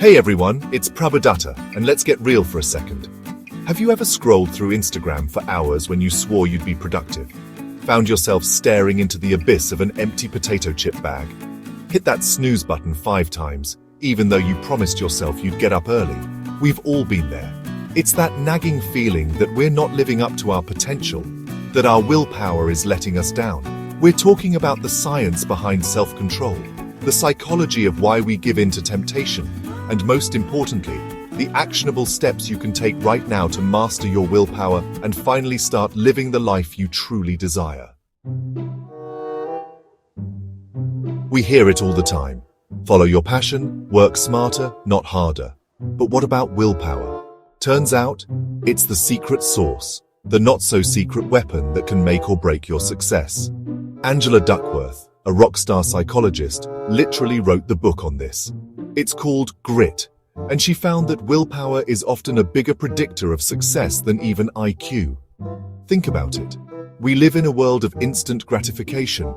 Hey everyone, it's Prabhadatta, and let's get real for a second. Have you ever scrolled through Instagram for hours when you swore you'd be productive? Found yourself staring into the abyss of an empty potato chip bag? Hit that snooze button 5 times, even though you promised yourself you'd get up early. We've all been there. It's that nagging feeling that we're not living up to our potential, that our willpower is letting us down. We're talking about the science behind self-control, the psychology of why we give in to temptation, and most importantly, the actionable steps you can take right now to master your willpower and finally start living the life you truly desire. We hear it all the time. Follow your passion, work smarter, not harder. But what about willpower? Turns out, it's the secret sauce, the not-so-secret weapon that can make or break your success. Angela Duckworth, a rock star psychologist, literally wrote the book on this. It's called Grit, and she found that willpower is often a bigger predictor of success than even IQ. Think about it. We live in a world of instant gratification.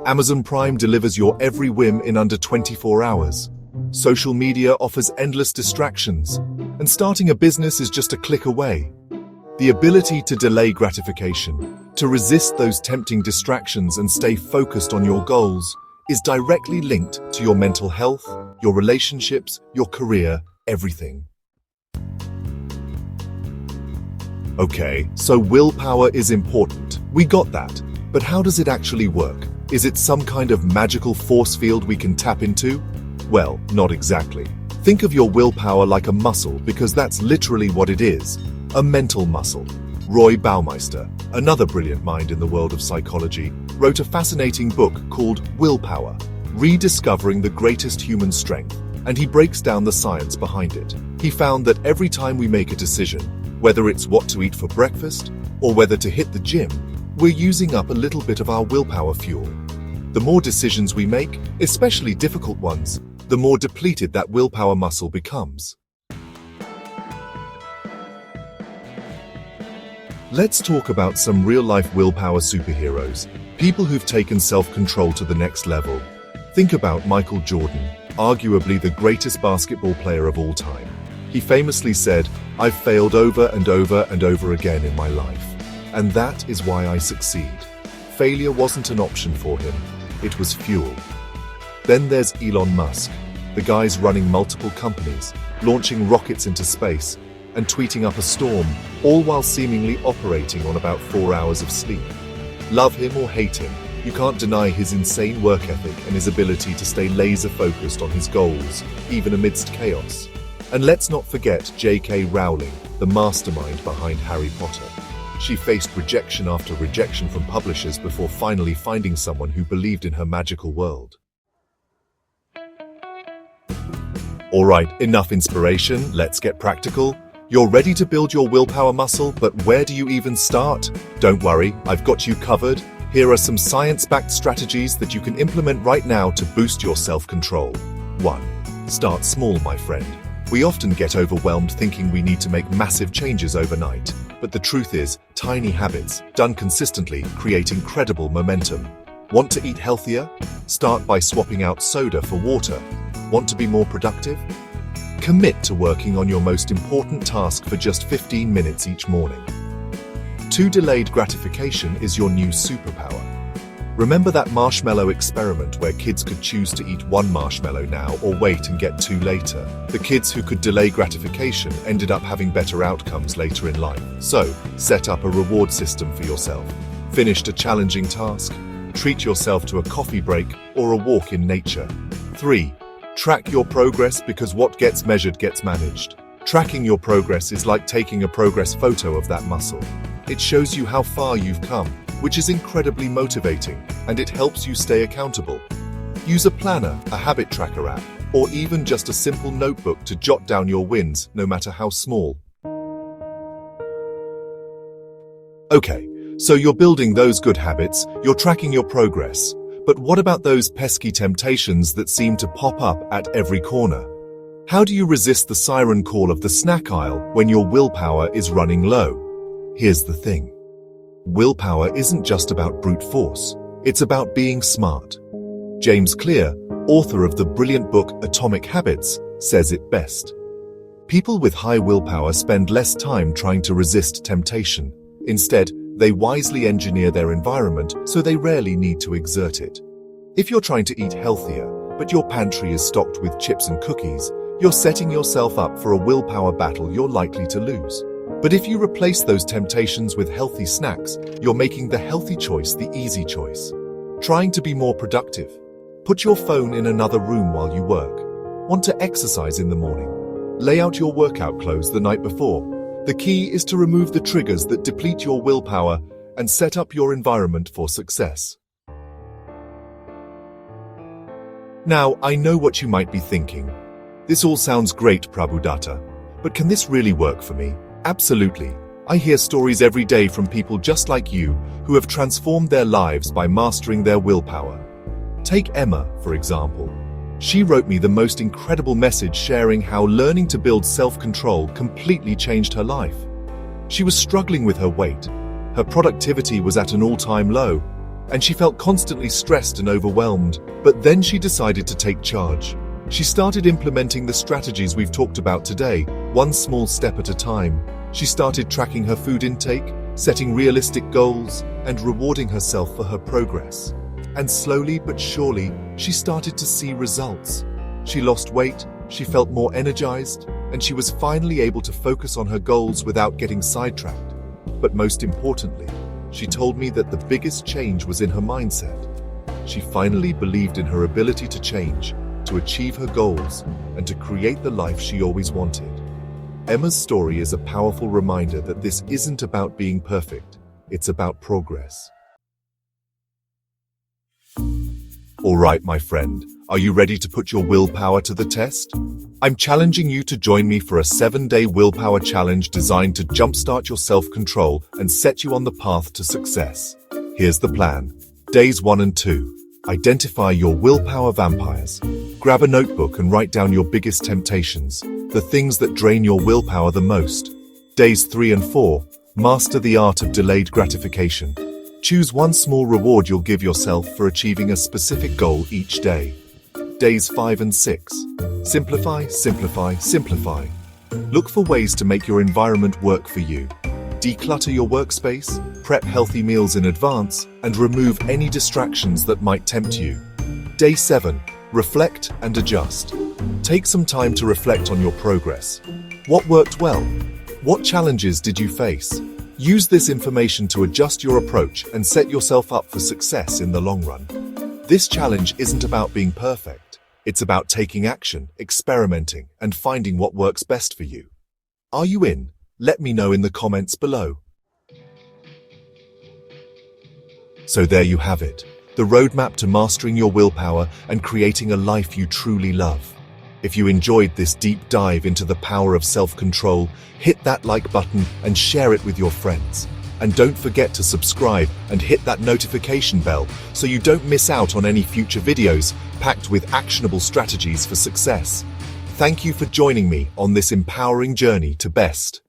Amazon Prime delivers your every whim in under 24 hours. Social media offers endless distractions, and starting a business is just a click away. The ability to delay gratification, to resist those tempting distractions and stay focused on your goals, is directly linked to your mental health, your relationships, your career, everything. Okay, so willpower is important. We got that. But how does it actually work? Is it some kind of magical force field we can tap into? Well, not exactly. Think of your willpower like a muscle because that's literally what it is. A mental muscle. Roy Baumeister, another brilliant mind in the world of psychology, wrote a fascinating book called Willpower, Rediscovering the Greatest Human Strength, and he breaks down the science behind it. He found that every time we make a decision, whether it's what to eat for breakfast or whether to hit the gym, we're using up a little bit of our willpower fuel. The more decisions we make, especially difficult ones, the more depleted that willpower muscle becomes. Let's talk about some real-life willpower superheroes, people who've taken self-control to the next level. Think about Michael Jordan, arguably the greatest basketball player of all time. He famously said, "I've failed over and over and over again in my life, and that is why I succeed." Failure wasn't an option for him, it was fuel. Then there's Elon Musk. The guy's running multiple companies, launching rockets into space, and tweeting up a storm, all while seemingly operating on about 4 hours of sleep. Love him or hate him, you can't deny his insane work ethic and his ability to stay laser-focused on his goals, even amidst chaos. And let's not forget J.K. Rowling, the mastermind behind Harry Potter. She faced rejection after rejection from publishers before finally finding someone who believed in her magical world. Alright, enough inspiration, let's get practical. You're ready to build your willpower muscle, but where do you even start? Don't worry, I've got you covered. Here are some science-backed strategies that you can implement right now to boost your self-control. 1. Start small, my friend. We often get overwhelmed thinking we need to make massive changes overnight. But the truth is, tiny habits, done consistently, create incredible momentum. Want to eat healthier? Start by swapping out soda for water. Want to be more productive? Commit to working on your most important task for just 15 minutes each morning. 2. Delayed gratification is your new superpower. Remember that marshmallow experiment where kids could choose to eat 1 marshmallow now or wait and get 2 later? The kids who could delay gratification ended up having better outcomes later in life. So, set up a reward system for yourself. Finished a challenging task? Treat yourself to a coffee break or a walk in nature. 3. Track your progress because what gets measured gets managed. Tracking your progress is like taking a progress photo of that muscle. It shows you how far you've come, which is incredibly motivating, and it helps you stay accountable. Use a planner, a habit tracker app, or even just a simple notebook to jot down your wins, no matter how small. Okay, so you're building those good habits, you're tracking your progress. But what about those pesky temptations that seem to pop up at every corner? How do you resist the siren call of the snack aisle when your willpower is running low? Here's the thing. Willpower isn't just about brute force. It's about being smart. James Clear, author of the brilliant book Atomic Habits, says it best. People with high willpower spend less time trying to resist temptation. Instead, they wisely engineer their environment so they rarely need to exert it. If you're trying to eat healthier, but your pantry is stocked with chips and cookies, you're setting yourself up for a willpower battle you're likely to lose. But if you replace those temptations with healthy snacks, you're making the healthy choice the easy choice. Trying to be more productive? Put your phone in another room while you work. Want to exercise in the morning? Lay out your workout clothes the night before. The key is to remove the triggers that deplete your willpower and set up your environment for success. Now, I know what you might be thinking. This all sounds great, Prabhudatta, but can this really work for me? Absolutely. I hear stories every day from people just like you who have transformed their lives by mastering their willpower. Take Emma, for example. She wrote me the most incredible message sharing how learning to build self-control completely changed her life. She was struggling with her weight. Her productivity was at an all-time low, and she felt constantly stressed and overwhelmed. But then she decided to take charge. She started implementing the strategies we've talked about today, one small step at a time. She started tracking her food intake, setting realistic goals, and rewarding herself for her progress. And slowly but surely, she started to see results. She lost weight, she felt more energized, and she was finally able to focus on her goals without getting sidetracked. But most importantly, she told me that the biggest change was in her mindset. She finally believed in her ability to change, to achieve her goals, and to create the life she always wanted. Emma's story is a powerful reminder that this isn't about being perfect, it's about progress. All right, my friend, are you ready to put your willpower to the test? I'm challenging you to join me for a 7-day willpower challenge designed to jumpstart your self-control and set you on the path to success. Here's the plan. Days 1 and 2. Identify your willpower vampires. Grab a notebook and write down your biggest temptations, the things that drain your willpower the most. Days 3 and 4. Master the art of delayed gratification. Choose one small reward you'll give yourself for achieving a specific goal each day. Days 5 and 6. Simplify, simplify, simplify. Look for ways to make your environment work for you. Declutter your workspace, prep healthy meals in advance, and remove any distractions that might tempt you. Day 7. Reflect and adjust. Take some time to reflect on your progress. What worked well? What challenges did you face? Use this information to adjust your approach and set yourself up for success in the long run. This challenge isn't about being perfect. It's about taking action, experimenting, and finding what works best for you. Are you in? Let me know in the comments below. So there you have it, the roadmap to mastering your willpower and creating a life you truly love. If you enjoyed this deep dive into the power of self-control, hit that like button and share it with your friends. And don't forget to subscribe and hit that notification bell so you don't miss out on any future videos packed with actionable strategies for success. Thank you for joining me on this empowering journey to best.